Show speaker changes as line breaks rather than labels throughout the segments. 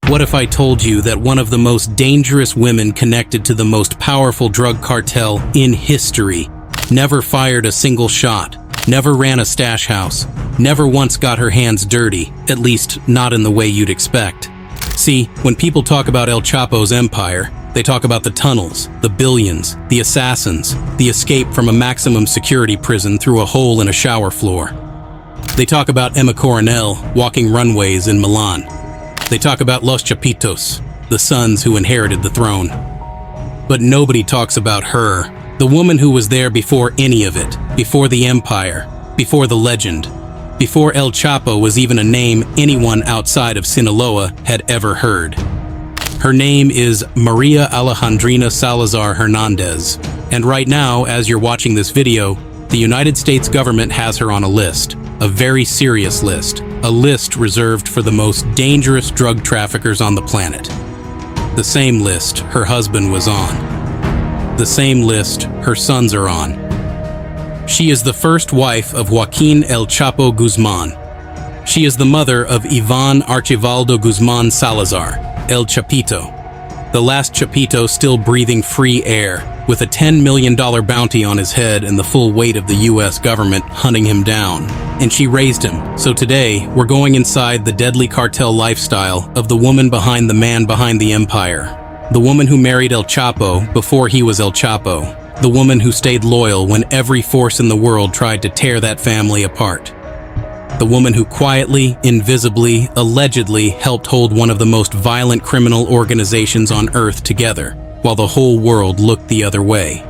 What if I told you that one of the most dangerous women connected to the most powerful drug cartel in history never fired a single shot, never ran a stash house, never once got her hands dirty, at least not in the way you'd expect? See, when people talk about El Chapo's empire, they talk about the tunnels, the billions, the assassins, the escape from a maximum security prison through a hole in a shower floor. They talk about Emma Coronel walking runways in Milan. They talk about Los Chapitos, the sons who inherited the throne. But nobody talks about her, the woman who was there before any of it, before the empire, before the legend, before El Chapo was even a name anyone outside of Sinaloa had ever heard. Her name is Maria Alejandrina Salazar Hernandez, and right now, as you're watching this video, the United States government has her on a list, a very serious list, a list reserved for the most dangerous drug traffickers on the planet. The same list her husband was on. The same list her sons are on. She is the first wife of Joaquin El Chapo Guzman. She is the mother of Iván Archivaldo Guzman Salazar, El Chapito, the last Chapito still breathing free air, with a $10 million bounty on his head and the full weight of the US government hunting him down. And she raised him. So today, we're going inside the deadly cartel lifestyle of the woman behind the man behind the empire. The woman who married El Chapo before he was El Chapo. The woman who stayed loyal when every force in the world tried to tear that family apart. The woman who quietly, invisibly, allegedly helped hold one of the most violent criminal organizations on Earth together, while the whole world looked the other way.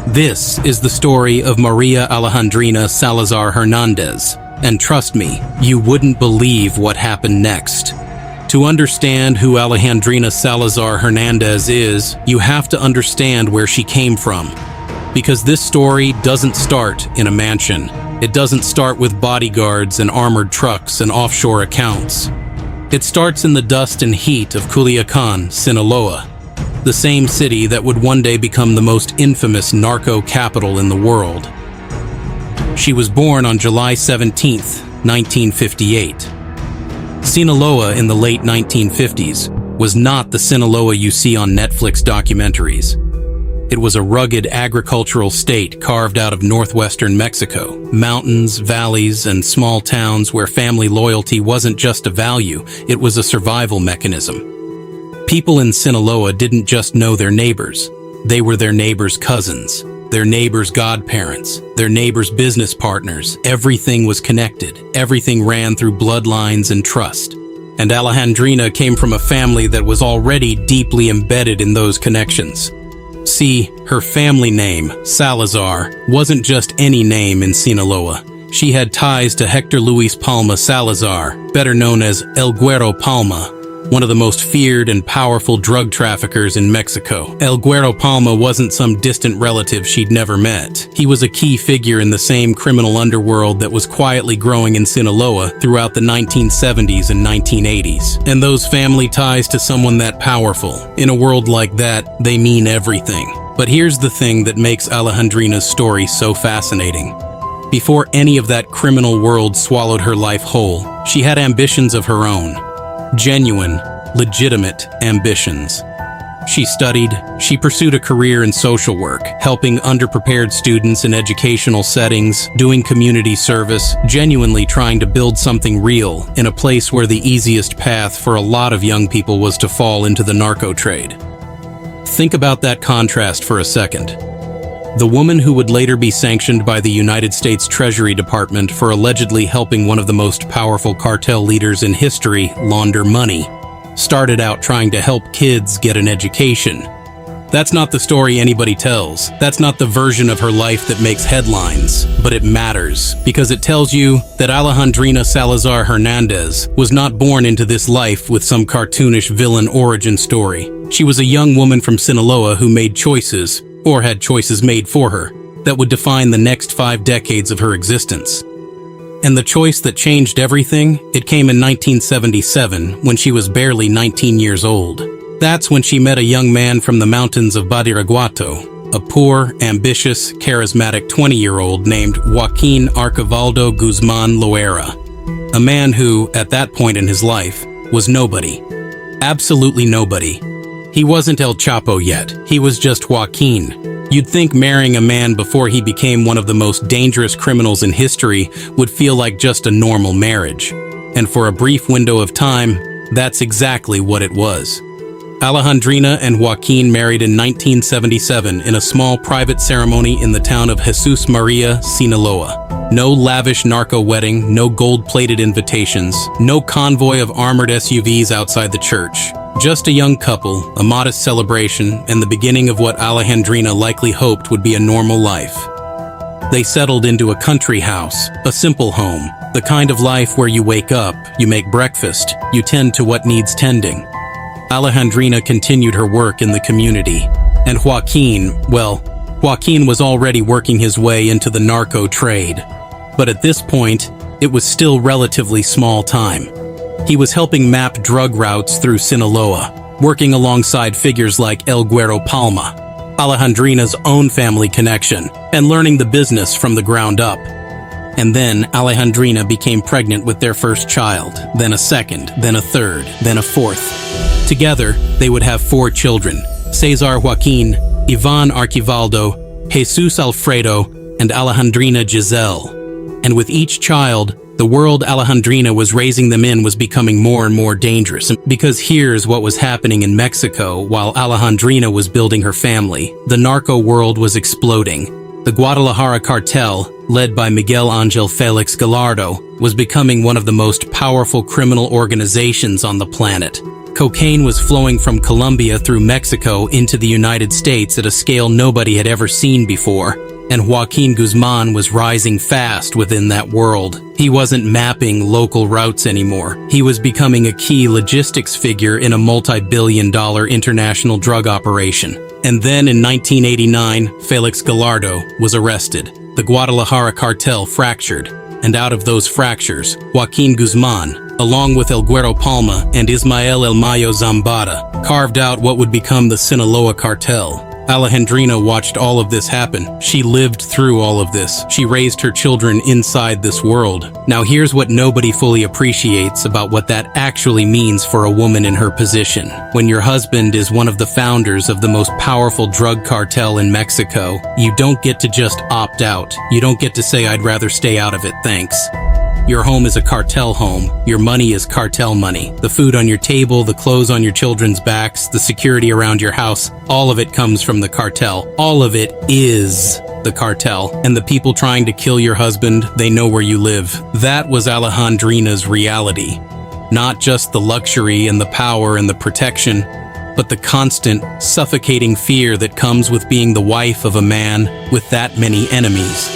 This is the story of Maria Alejandrina Salazar Hernandez, and trust me, you wouldn't believe what happened next. To understand who Alejandrina Salazar Hernandez is, you have to understand where she came from. Because this story doesn't start in a mansion. It doesn't start with bodyguards and armored trucks and offshore accounts. It starts in the dust and heat of Culiacan, Sinaloa, the same city that would one day become the most infamous narco capital in the world. She was born on July 17, 1958. Sinaloa in the late 1950s was not the Sinaloa you see on Netflix documentaries. It was a rugged agricultural state carved out of northwestern Mexico, mountains, valleys, and small towns where family loyalty wasn't just a value, it was a survival mechanism. People in Sinaloa didn't just know their neighbors, they were their neighbors' cousins, their neighbors' godparents, their neighbors' business partners. Everything was connected, everything ran through bloodlines and trust. And Alejandrina came from a family that was already deeply embedded in those connections. See, her family name, Salazar, wasn't just any name in Sinaloa. She had ties to Hector Luis Palma Salazar, better known as El Güero Palma, one of the most feared and powerful drug traffickers in Mexico. El Güero Palma wasn't some distant relative she'd never met. He was a key figure in the same criminal underworld that was quietly growing in Sinaloa throughout the 1970s and 1980s. And those family ties to someone that powerful, in a world like that, they mean everything. But here's the thing that makes Alejandrina's story so fascinating. Before any of that criminal world swallowed her life whole, she had ambitions of her own. Genuine, legitimate ambitions. She studied, she pursued a career in social work, helping underprepared students in educational settings, doing community service, genuinely trying to build something real in a place where the easiest path for a lot of young people was to fall into the narco trade. Think about that contrast for a second. The woman who would later be sanctioned by the United States Treasury Department for allegedly helping one of the most powerful cartel leaders in history launder money, started out trying to help kids get an education. That's not the story anybody tells. That's not the version of her life that makes headlines, but it matters because it tells you that Alejandrina Salazar Hernandez was not born into this life with some cartoonish villain origin story. She was a young woman from Sinaloa who made choices, or had choices made for her, that would define the next 5 decades of her existence. And the choice that changed everything, it came in 1977 when she was barely 19 years old. That's when she met a young man from the mountains of Badiraguato, a poor, ambitious, charismatic 20-year-old named Joaquin Archivaldo Guzman Loera. A man who, at that point in his life, was nobody. Absolutely nobody. He wasn't El Chapo yet. He was just Joaquin. You'd think marrying a man before he became one of the most dangerous criminals in history would feel like just a normal marriage. And for a brief window of time, that's exactly what it was. Alejandrina and Joaquin married in 1977 in a small private ceremony in the town of Jesus Maria, Sinaloa. No lavish narco wedding, no gold-plated invitations, no convoy of armored SUVs outside the church. Just a young couple, a modest celebration, and the beginning of what Alejandrina likely hoped would be a normal life. They settled into a country house, a simple home, the kind of life where you wake up, you make breakfast, you tend to what needs tending. Alejandrina continued her work in the community, and Joaquin was already working his way into the narco trade. But at this point, it was still relatively small time. He was helping map drug routes through Sinaloa, working alongside figures like El Güero Palma, Alejandrina's own family connection, and learning the business from the ground up. And then Alejandrina became pregnant with their first child, then a second, then a third, then a fourth. Together, they would have 4 children: Cesar Joaquin, Iván Archivaldo, Jesus Alfredo, and Alejandrina Giselle. And with each child, the world Alejandrina was raising them in was becoming more and more dangerous. Because here's what was happening in Mexico while Alejandrina was building her family. The narco world was exploding. The Guadalajara cartel, led by Miguel Ángel Félix Gallardo, was becoming one of the most powerful criminal organizations on the planet. Cocaine was flowing from Colombia through Mexico into the United States at a scale nobody had ever seen before, and Joaquin Guzman was rising fast within that world. He wasn't mapping local routes anymore. He was becoming a key logistics figure in a multi-billion-dollar international drug operation. And then in 1989, Félix Gallardo was arrested. The Guadalajara cartel fractured, and out of those fractures, Joaquin Guzman, along with El Güero Palma and Ismael El Mayo Zambada, carved out what would become the Sinaloa cartel. Alejandrina watched all of this happen. She lived through all of this. She raised her children inside this world. Now here's what nobody fully appreciates about what that actually means for a woman in her position. When your husband is one of the founders of the most powerful drug cartel in Mexico, you don't get to just opt out. You don't get to say, "I'd rather stay out of it, thanks." Your home is a cartel home. Your money is cartel money. The food on your table, the clothes on your children's backs, the security around your house, all of it comes from the cartel. All of it is the cartel. And the people trying to kill your husband, they know where you live. That was Alejandrina's reality. Not just the luxury and the power and the protection, but the constant, suffocating fear that comes with being the wife of a man with that many enemies.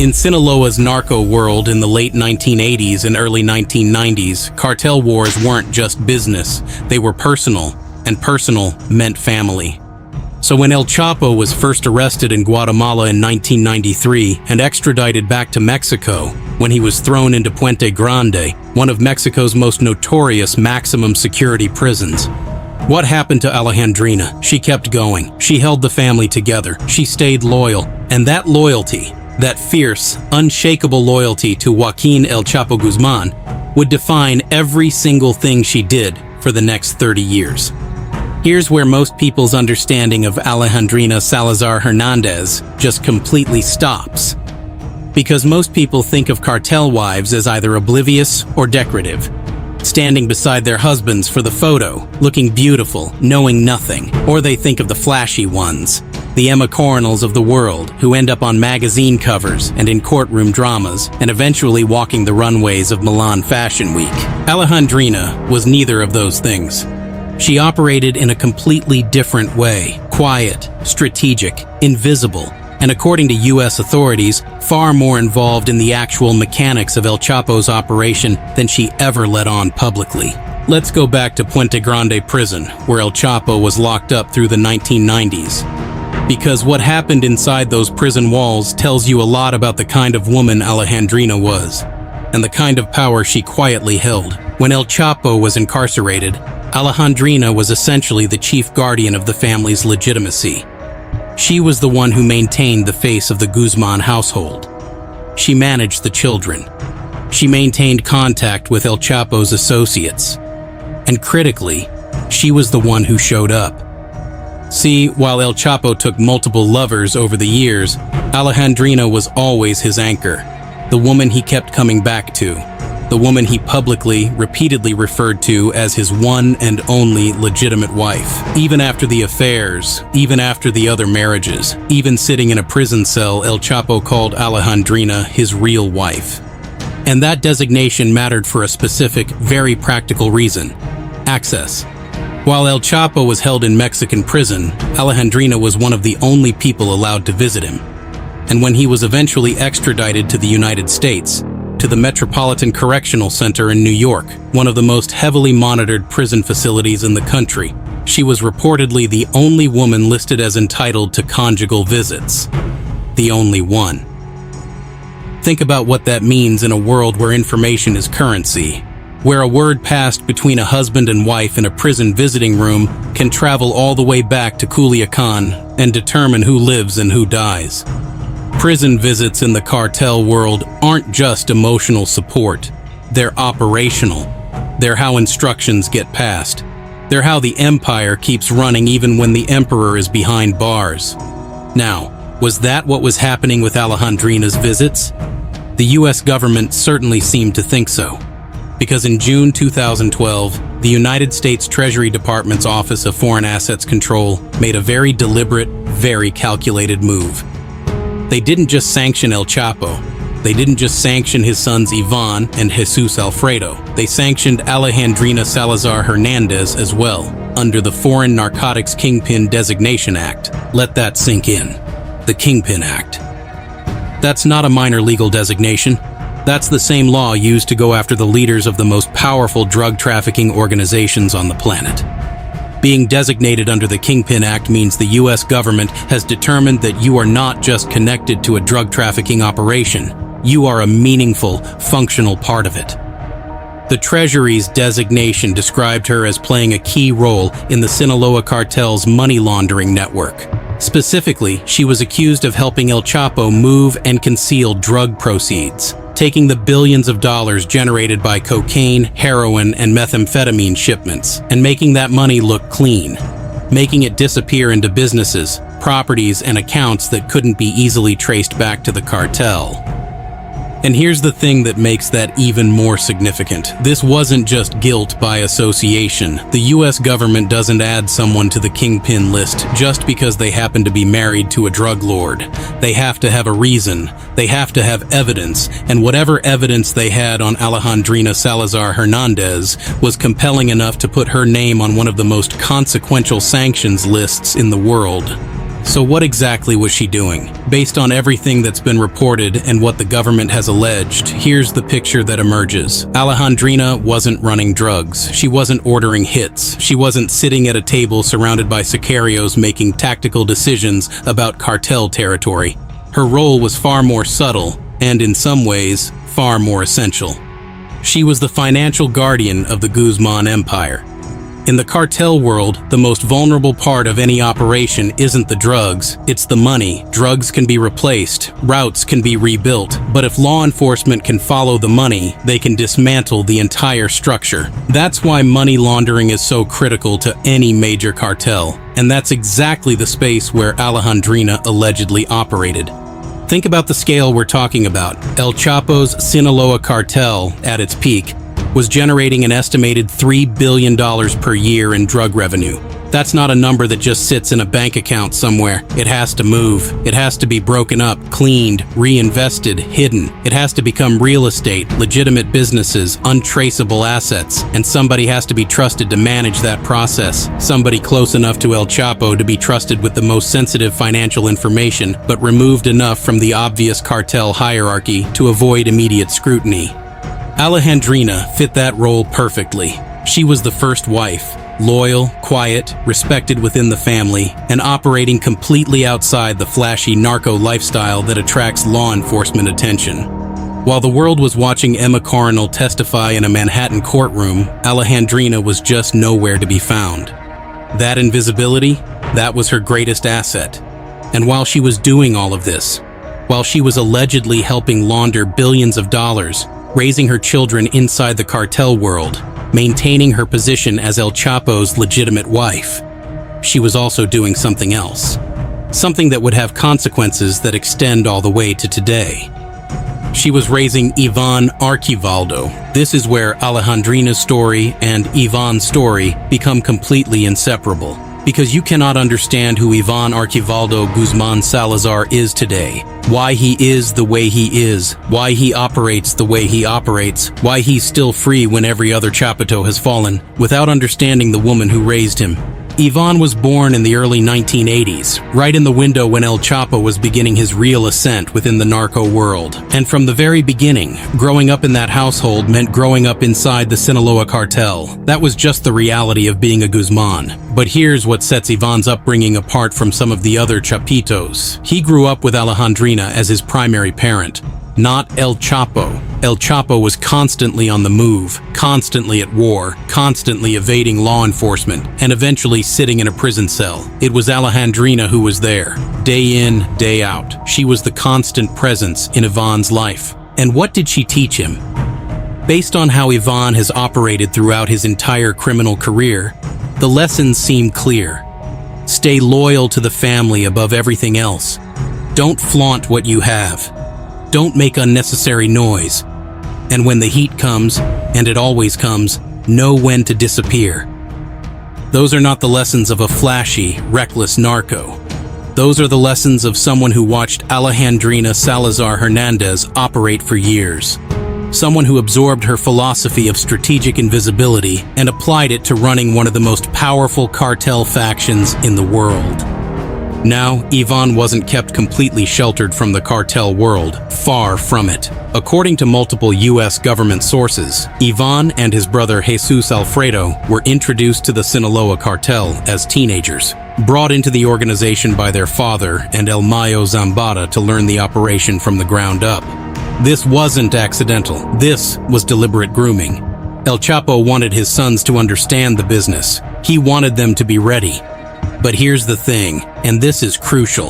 In Sinaloa's narco world in the late 1980s and early 1990s, cartel wars weren't just business, they were personal, and personal meant family. So when El Chapo was first arrested in Guatemala in 1993 and extradited back to Mexico, when he was thrown into Puente Grande, one of Mexico's most notorious maximum security prisons, what happened to Alejandrina? She kept going. She held the family together. She stayed loyal. And that loyalty, that fierce, unshakable loyalty to Joaquin El Chapo Guzman, would define every single thing she did for the next 30 years. Here's where most people's understanding of Alejandrina Salazar Hernandez just completely stops. Because most people think of cartel wives as either oblivious or decorative, standing beside their husbands for the photo, looking beautiful, knowing nothing. Or they think of the flashy ones, the Emma Coronels of the world, who end up on magazine covers and in courtroom dramas, and eventually walking the runways of Milan Fashion Week. Alejandrina was neither of those things. She operated in a completely different way, quiet, strategic, invisible, and according to U.S. authorities, far more involved in the actual mechanics of El Chapo's operation than she ever let on publicly. Let's go back to Puente Grande prison, where El Chapo was locked up through the 1990s. Because what happened inside those prison walls tells you a lot about the kind of woman Alejandrina was, and the kind of power she quietly held. When El Chapo was incarcerated, Alejandrina was essentially the chief guardian of the family's legitimacy. She was the one who maintained the face of the Guzman household. She managed the children. She maintained contact with El Chapo's associates. And critically, she was the one who showed up. See, while El Chapo took multiple lovers over the years, Alejandrina was always his anchor, the woman he kept coming back to, the woman he publicly, repeatedly referred to as his one and only legitimate wife. Even after the affairs, even after the other marriages, even sitting in a prison cell, El Chapo called Alejandrina his real wife. And that designation mattered for a specific, very practical reason: access. While El Chapo was held in Mexican prison, Alejandrina was one of the only people allowed to visit him. And when he was eventually extradited to the United States, to the Metropolitan Correctional Center in New York, one of the most heavily monitored prison facilities in the country, she was reportedly the only woman listed as entitled to conjugal visits. The only one. Think about what that means in a world where information is currency, where a word passed between a husband and wife in a prison visiting room can travel all the way back to Culiacan and determine who lives and who dies. Prison visits in the cartel world aren't just emotional support. They're operational. They're how instructions get passed. They're how the empire keeps running even when the emperor is behind bars. Now, was that what was happening with Alejandrina's visits? The US government certainly seemed to think so. Because in June 2012, the United States Treasury Department's Office of Foreign Assets Control made a very deliberate, very calculated move. They didn't just sanction El Chapo. They didn't just sanction his sons Iván and Jesus Alfredo. They sanctioned Alejandrina Salazar Hernandez as well, under the Foreign Narcotics Kingpin Designation Act. Let that sink in. The Kingpin Act. That's not a minor legal designation. That's the same law used to go after the leaders of the most powerful drug trafficking organizations on the planet. Being designated under the Kingpin Act means the US government has determined that you are not just connected to a drug trafficking operation, you are a meaningful, functional part of it. The Treasury's designation described her as playing a key role in the Sinaloa cartel's money laundering network. Specifically, she was accused of helping El Chapo move and conceal drug proceeds, taking the billions of dollars generated by cocaine, heroin, and methamphetamine shipments, and making that money look clean, making it disappear into businesses, properties, and accounts that couldn't be easily traced back to the cartel. And here's the thing that makes that even more significant. This wasn't just guilt by association. The US government doesn't add someone to the Kingpin list just because they happen to be married to a drug lord. They have to have a reason. They have to have evidence. And whatever evidence they had on Alejandrina Salazar Hernandez was compelling enough to put her name on one of the most consequential sanctions lists in the world. So what exactly was she doing? Based on everything that's been reported and what the government has alleged, here's the picture that emerges. Alejandrina wasn't running drugs. She wasn't ordering hits. She wasn't sitting at a table surrounded by sicarios making tactical decisions about cartel territory. Her role was far more subtle and, in some ways, far more essential. She was the financial guardian of the Guzman Empire. In the cartel world, the most vulnerable part of any operation isn't the drugs, it's the money. Drugs can be replaced, routes can be rebuilt, but if law enforcement can follow the money, they can dismantle the entire structure. That's why money laundering is so critical to any major cartel, and that's exactly the space where Alejandrina allegedly operated. Think about the scale we're talking about. El Chapo's Sinaloa cartel, at its peak, was generating an estimated $3 billion per year in drug revenue. That's not a number that just sits in a bank account somewhere. It has to move. It has to be broken up, cleaned, reinvested, hidden. It has to become real estate, legitimate businesses, untraceable assets, and somebody has to be trusted to manage that process. Somebody close enough to El Chapo to be trusted with the most sensitive financial information, but removed enough from the obvious cartel hierarchy to avoid immediate scrutiny. Alejandrina fit that role perfectly. She was the first wife, loyal, quiet, respected within the family, and operating completely outside the flashy narco lifestyle that attracts law enforcement attention. While the world was watching Emma Coronel testify in a Manhattan courtroom, Alejandrina was just nowhere to be found. That invisibility, that was her greatest asset. And while she was doing all of this, while she was allegedly helping launder billions of dollars, raising her children inside the cartel world, maintaining her position as El Chapo's legitimate wife. She was also doing something else. Something that would have consequences that extend all the way to today. She was raising Iván Archivaldo. This is where Alejandrina's story and Iván's story become completely inseparable, because you cannot understand who Iván Archivaldo Guzmán Salazar is today, why he is the way he is, why he operates the way he operates, why he's still free when every other Chapito has fallen, without understanding the woman who raised him. Iván was born in the early 1980s, right in the window when El Chapo was beginning his real ascent within the narco world. And from the very beginning, growing up in that household meant growing up inside the Sinaloa cartel. That was just the reality of being a Guzman. But here's what sets Iván's upbringing apart from some of the other Chapitos. He grew up with Alejandrina as his primary parent, not El Chapo. El Chapo was constantly on the move, constantly at war, constantly evading law enforcement, and eventually sitting in a prison cell. It was Alejandrina who was there, day in, day out. She was the constant presence in Iván's life. And what did she teach him? Based on how Iván has operated throughout his entire criminal career, the lessons seem clear. Stay loyal to the family above everything else. Don't flaunt what you have. Don't make unnecessary noise. And when the heat comes, and it always comes, know when to disappear. Those are not the lessons of a flashy, reckless narco. Those are the lessons of someone who watched Alejandrina Salazar Hernandez operate for years. Someone who absorbed her philosophy of strategic invisibility and applied it to running one of the most powerful cartel factions in the world. Now, Iván wasn't kept completely sheltered from the cartel world, far from it. According to multiple U.S. government sources, Iván and his brother Jesus Alfredo were introduced to the Sinaloa cartel as teenagers, brought into the organization by their father and El Mayo Zambada to learn the operation from the ground up. This wasn't accidental. This was deliberate grooming. El Chapo wanted his sons to understand the business. He wanted them to be ready. But here's the thing, and this is crucial.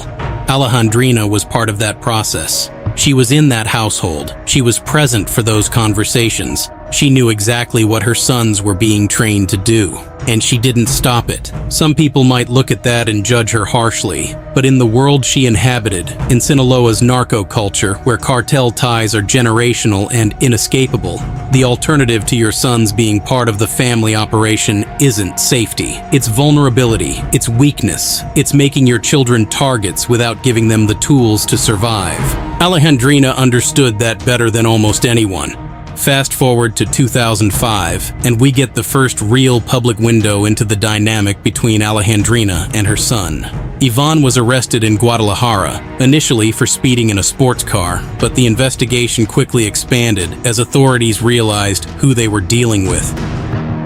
Alejandrina was part of that process. She was in that household. She was present for those conversations. She knew exactly what her sons were being trained to do, and she didn't stop it. Some people might look at that and judge her harshly, but in the world she inhabited, in Sinaloa's narco culture, where cartel ties are generational and inescapable, the alternative to your sons being part of the family operation isn't safety. It's vulnerability, it's weakness, it's making your children targets without giving them the tools to survive. Alejandrina understood that better than almost anyone. Fast forward to 2005, and we get the first real public window into the dynamic between Alejandrina and her son. Iván was arrested in Guadalajara, initially for speeding in a sports car, but the investigation quickly expanded as authorities realized who they were dealing with.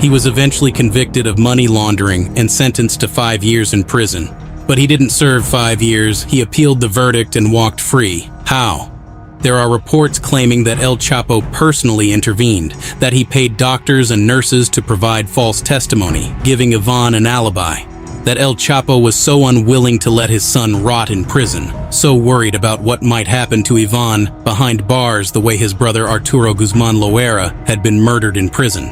He was eventually convicted of money laundering and sentenced to 5 years in prison. But he didn't serve 5 years, he appealed the verdict and walked free. How? There are reports claiming that El Chapo personally intervened, that he paid doctors and nurses to provide false testimony, giving Iván an alibi, that El Chapo was so unwilling to let his son rot in prison, so worried about what might happen to Iván behind bars the way his brother Arturo Guzmán Loera had been murdered in prison,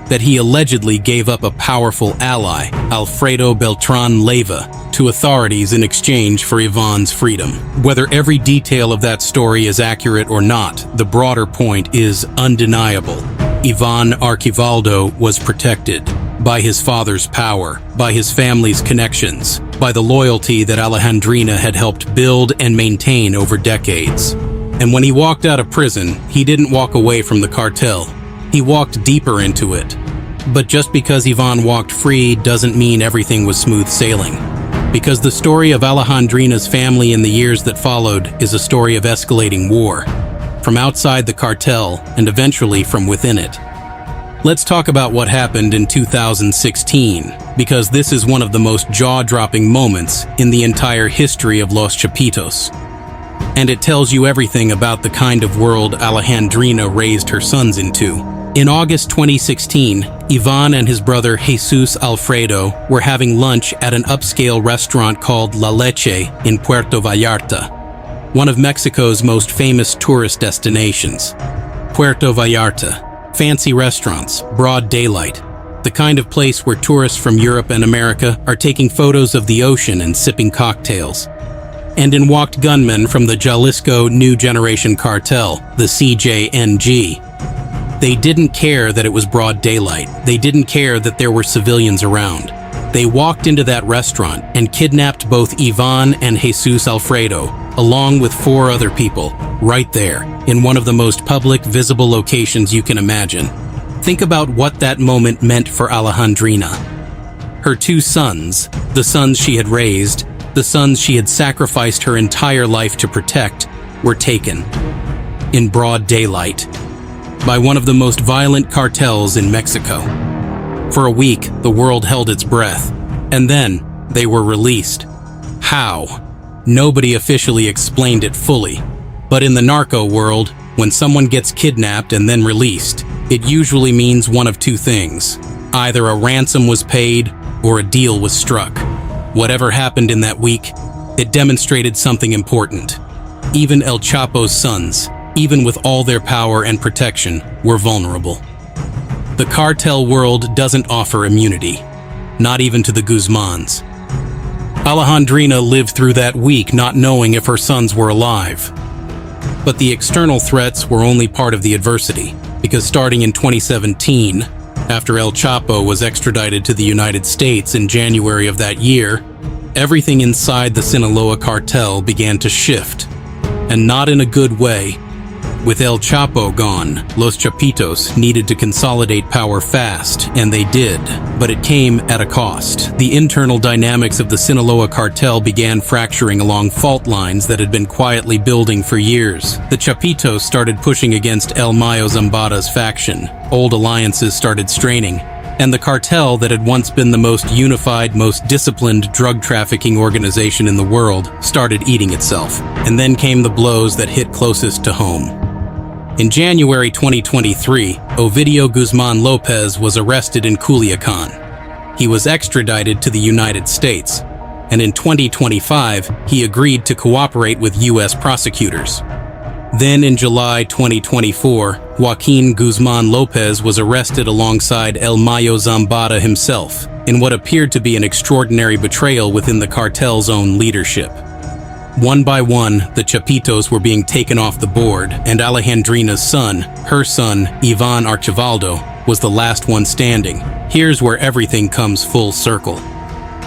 that he allegedly gave up a powerful ally, Alfredo Beltrán Leiva, to authorities in exchange for Iván's freedom. Whether every detail of that story is accurate or not, the broader point is undeniable. Iván Archivaldo was protected by his father's power, by his family's connections, by the loyalty that Alejandrina had helped build and maintain over decades. And when he walked out of prison, he didn't walk away from the cartel. He walked deeper into it. But just because Iván walked free doesn't mean everything was smooth sailing. Because the story of Alejandrina's family in the years that followed is a story of escalating war, from outside the cartel and eventually from within it. Let's talk about what happened in 2016, because this is one of the most jaw-dropping moments in the entire history of Los Chapitos. And it tells you everything about the kind of world Alejandrina raised her sons into. In August 2016, Iván and his brother Jesus Alfredo were having lunch at an upscale restaurant called La Leche in Puerto Vallarta, one of Mexico's most famous tourist destinations. Puerto Vallarta. Fancy restaurants, broad daylight. The kind of place where tourists from Europe and America are taking photos of the ocean and sipping cocktails. And in walked gunmen from the Jalisco New Generation Cartel, the CJNG. They didn't care that it was broad daylight. They didn't care that there were civilians around. They walked into that restaurant and kidnapped both Iván and Jesus Alfredo, along with 4 other people, right there, in one of the most public, visible locations you can imagine. Think about what that moment meant for Alejandrina. Her 2 sons, the sons she had raised, the sons she had sacrificed her entire life to protect, were taken, in broad daylight, by one of the most violent cartels in Mexico. For a week, the world held its breath, and then they were released. How? Nobody officially explained it fully, but in the narco world, when someone gets kidnapped and then released, it usually means one of 2 things. Either a ransom was paid or a deal was struck. Whatever happened in that week, it demonstrated something important. Even El Chapo's sons, even with all their power and protection, were vulnerable. The cartel world doesn't offer immunity, not even to the Guzmans. Alejandrina lived through that week not knowing if her sons were alive. But the external threats were only part of the adversity, because starting in 2017, after El Chapo was extradited to the United States in January of that year, everything inside the Sinaloa cartel began to shift, and not in a good way. With El Chapo gone, Los Chapitos needed to consolidate power fast, and they did, but it came at a cost. The internal dynamics of the Sinaloa cartel began fracturing along fault lines that had been quietly building for years. The Chapitos started pushing against El Mayo Zambada's faction, old alliances started straining, and the cartel that had once been the most unified, most disciplined drug trafficking organization in the world started eating itself. And then came the blows that hit closest to home. In January 2023, Ovidio Guzman Lopez was arrested in Culiacan. He was extradited to the United States, and in 2025, he agreed to cooperate with U.S. prosecutors. Then in July 2024, Joaquin Guzman Lopez was arrested alongside El Mayo Zambada himself, in what appeared to be an extraordinary betrayal within the cartel's own leadership. One by one, the Chapitos were being taken off the board, and Alejandrina's son, her son, Iván Archivaldo, was the last one standing. Here's where everything comes full circle.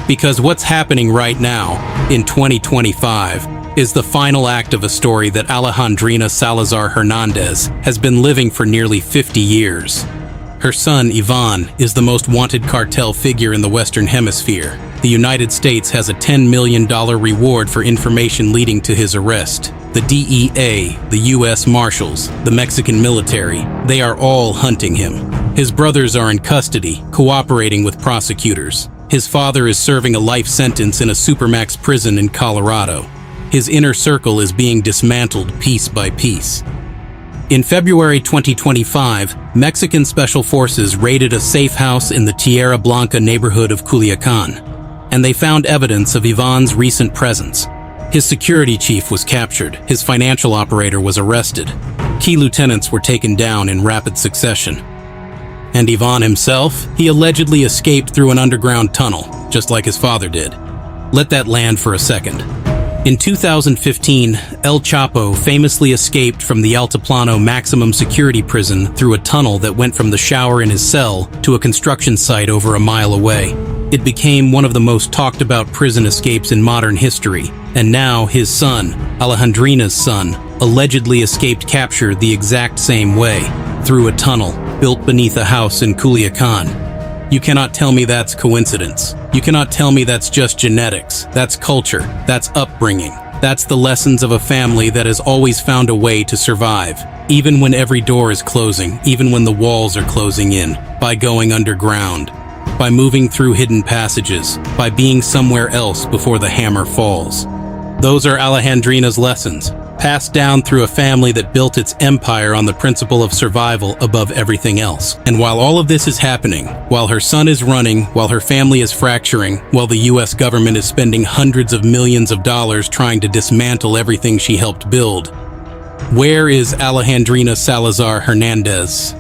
Because what's happening right now, in 2025, is the final act of a story that Alejandrina Salazar Hernandez has been living for nearly 50 years. Her son, Iván, is the most wanted cartel figure in the Western Hemisphere. The United States has a $10 million reward for information leading to his arrest. The DEA, the U.S. Marshals, the Mexican military, they are all hunting him. His brothers are in custody, cooperating with prosecutors. His father is serving a life sentence in a supermax prison in Colorado. His inner circle is being dismantled piece by piece. In February 2025, Mexican Special Forces raided a safe house in the Tierra Blanca neighborhood of Culiacan, and they found evidence of Iván's recent presence. His security chief was captured, his financial operator was arrested, key lieutenants were taken down in rapid succession. And Iván himself, he allegedly escaped through an underground tunnel, just like his father did. Let that land for a second. In 2015, El Chapo famously escaped from the Altiplano maximum security prison through a tunnel that went from the shower in his cell to a construction site over a mile away. It became one of the most talked about prison escapes in modern history, and now his son, Alejandrina's son, allegedly escaped capture the exact same way, through a tunnel built beneath a house in Culiacan. You cannot tell me that's coincidence. You cannot tell me that's just genetics. That's culture. That's upbringing. That's the lessons of a family that has always found a way to survive, even when every door is closing, even when the walls are closing in, by going underground, by moving through hidden passages, by being somewhere else before the hammer falls. Those are Alejandrina's lessons, passed down through a family that built its empire on the principle of survival above everything else. And while all of this is happening, while her son is running, while her family is fracturing, while the US government is spending hundreds of millions of dollars trying to dismantle everything she helped build, Where is Alejandrina Salazar Hernandez?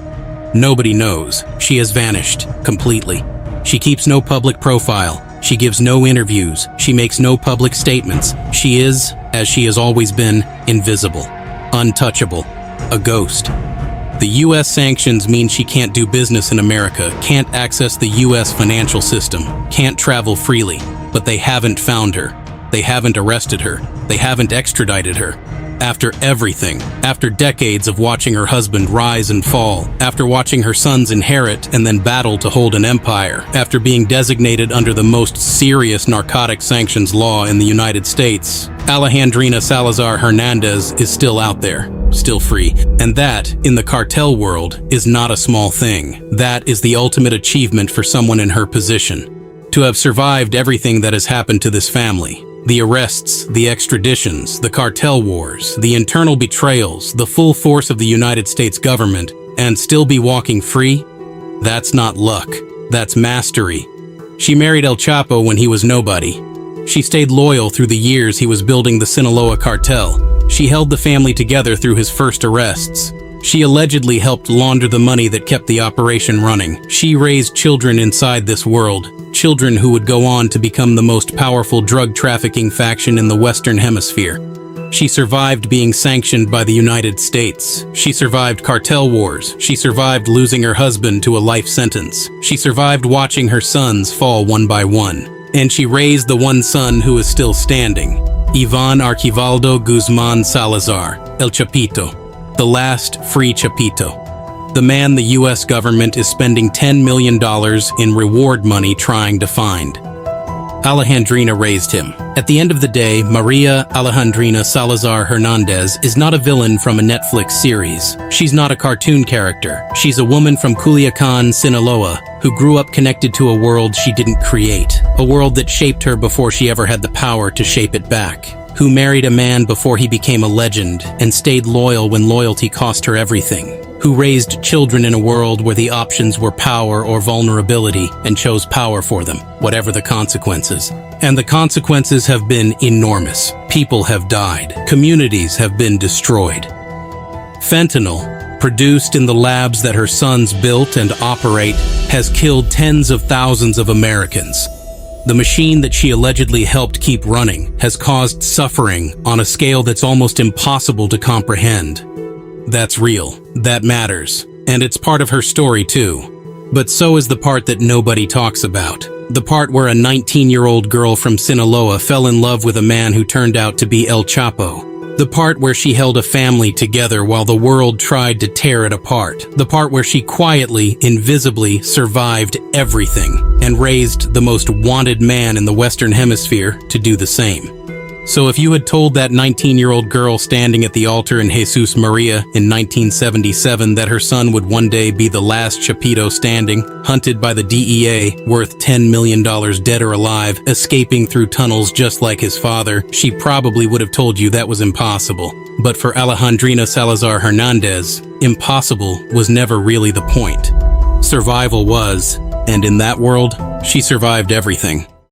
Nobody knows. She has vanished completely. She keeps no public profile. She gives no interviews. She makes no public statements. She is, as she has always been, invisible, untouchable, a ghost. The U.S. sanctions mean she can't do business in America, can't access the U.S. financial system, can't travel freely. But they haven't found her. They haven't arrested her. They haven't extradited her. After everything, after decades of watching her husband rise and fall, after watching her sons inherit and then battle to hold an empire, after being designated under the most serious narcotic sanctions law in the United States, Alejandrina Salazar Hernandez is still out there, still free. And that, in the cartel world, is not a small thing. That is the ultimate achievement for someone in her position. To have survived everything that has happened to this family, the arrests, the extraditions, the cartel wars, the internal betrayals, the full force of the United States government, and still be walking free? That's not luck. That's mastery. She married El Chapo when he was nobody. She stayed loyal through the years he was building the Sinaloa cartel. She held the family together through his first arrests. She allegedly helped launder the money that kept the operation running. She raised children inside this world, children who would go on to become the most powerful drug trafficking faction in the Western Hemisphere. She survived being sanctioned by the United States. She survived cartel wars. She survived losing her husband to a life sentence. She survived watching her sons fall one by one. And she raised the one son who is still standing, Iván Archivaldo Guzmán Salazar, El Chapito. The last free Chapito. The man the U.S. government is spending $10 million in reward money trying to find. Alejandrina raised him. At the end of the day, Maria Alejandrina Salazar Hernandez is not a villain from a Netflix series. She's not a cartoon character. She's a woman from Culiacan, Sinaloa, who grew up connected to a world she didn't create, a world that shaped her before she ever had the power to shape it back, who married a man before he became a legend and stayed loyal when loyalty cost her everything, who raised children in a world where the options were power or vulnerability and chose power for them, whatever the consequences. And the consequences have been enormous. People have died. Communities have been destroyed. Fentanyl, produced in the labs that her sons built and operate, has killed tens of thousands of Americans. The machine that she allegedly helped keep running has caused suffering on a scale that's almost impossible to comprehend. That's real. That matters. And it's part of her story too. But so is the part that nobody talks about. The part where a 19-year-old girl from Sinaloa fell in love with a man who turned out to be El Chapo. The part where she held a family together while the world tried to tear it apart. The part where she quietly, invisibly survived everything and raised the most wanted man in the Western Hemisphere to do the same. So if you had told that 19-year-old girl standing at the altar in Jesus Maria in 1977 that her son would one day be the last Chapito standing, hunted by the DEA, worth $10 million dead or alive, escaping through tunnels just like his father, she probably would have told you that was impossible. But for Alejandrina Salazar Hernandez, impossible was never really the point. Survival was, and in that world, she survived everything.